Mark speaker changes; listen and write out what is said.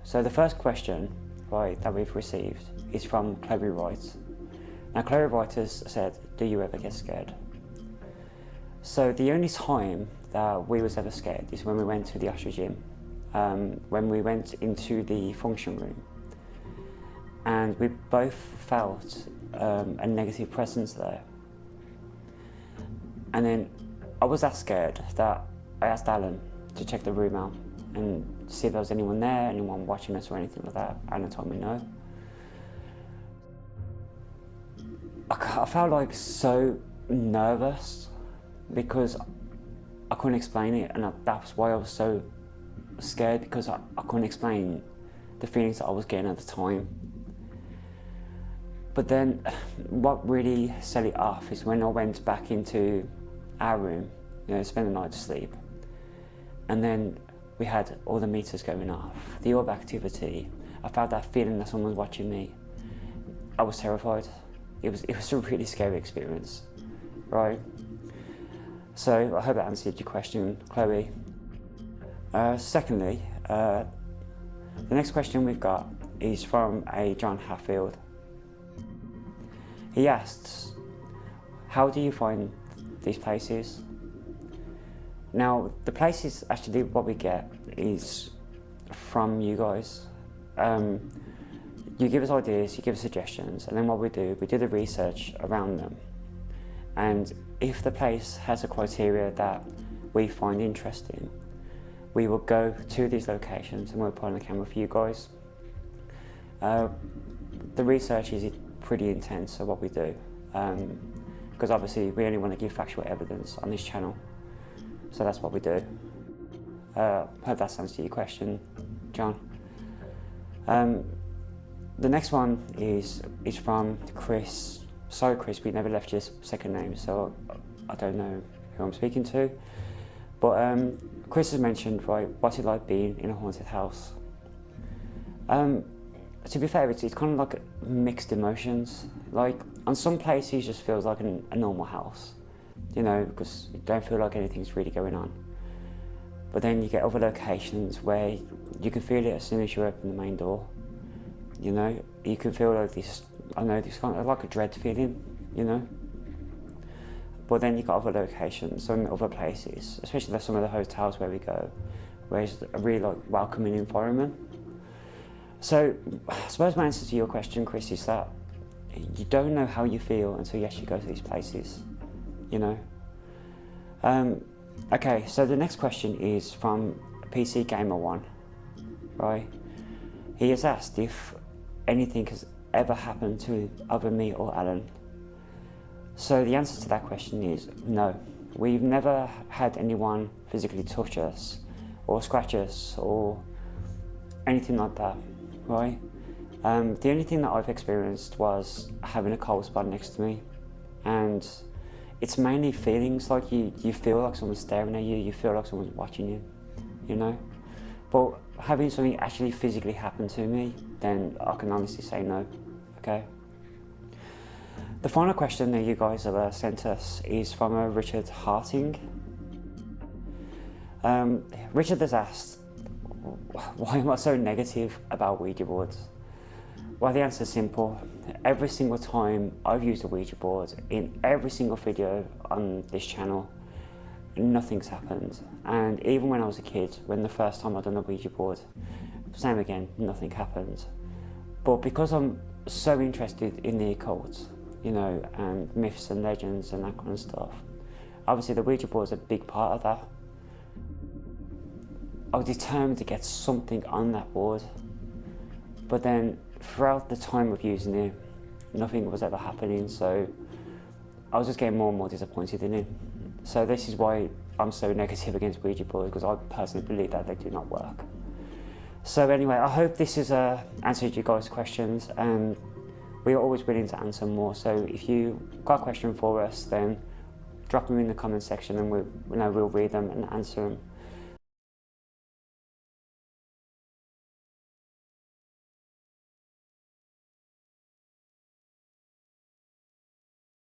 Speaker 1: So the first question, right, that we've received is from Chloe Wright. Now Chloe Wright has said, do you ever get scared? So the only time that we was ever scared is when we went to the Astro Gym, when we went into the function room, and we both felt a negative presence there. And then I was that scared that I asked Alan to check the room out and see if there was anyone there, anyone watching us or anything like that. Alan told me no. I felt like so nervous because I couldn't explain it, and that's why I was so scared, because I couldn't explain the feelings that I was getting at the time. But then what really set it off is when I went back into our room, spend the night to sleep, and then we had all the meters going off, the orb activity. I felt that feeling that someone was watching me. I was terrified. It was a really scary experience, right? So I hope that answered your question, Chloe. Secondly, the next question we've got is from a John Hatfield. He asks, how do you find these places? Now, the places, actually what we get is from you guys. You give us ideas, you give us suggestions, and then what we do the research around them. And if the place has a criteria that we find interesting, we will go to these locations and we'll put on the camera for you guys. The research is pretty intense of what we do, because obviously we only want to give factual evidence on this channel, so that's what we do. Hope that answers your question, John. The next one is from Chris. Sorry Chris, we never left your second name, so I don't know who I'm speaking to. But Chris has mentioned, right, what's it like being in a haunted house? To be fair, it's kind of like mixed emotions. Like, on some places it just feels like a normal house, because you don't feel like anything's really going on. But then you get other locations where you can feel it as soon as you open the main door. You can feel like this kind of like a dread feeling, But then you've got other locations, some other places, especially some of the hotels where we go, where it's a really welcoming environment. So I suppose my answer to your question, Chris, is that you don't know how you feel until you actually go to these places, Okay, so the next question is from PC Gamer 1, right? He has asked if anything has ever happened to either me or Alan. So the answer to that question is no. We've never had anyone physically touch us or scratch us or anything like that, right? The only thing that I've experienced was having a cold spot next to me, and it's mainly feelings like you feel like someone's staring at you, you feel like someone's watching you, But having something actually physically happen to me, then I can honestly say no, okay? The final question that you guys have sent us is from Richard Harting. Richard has asked, why am I so negative about Ouija boards? Well, the answer is simple. Every single time I've used a Ouija board, in every single video on this channel, nothing's happened. And even when I was a kid, when the first time I'd done a Ouija board, same again, nothing happened. But because I'm so interested in the occult, and myths and legends and that kind of stuff, obviously the Ouija board is a big part of that. I was determined to get something on that board, but then throughout the time of using it, nothing was ever happening, so I was just getting more and more disappointed in it. So this is why I'm so negative against Ouija boards, because I personally believe that they do not work. So anyway, I hope this has answered you guys' questions, and we are always willing to answer more. So if you got a question for us, then drop them in the comment section, and we'll read them and answer them.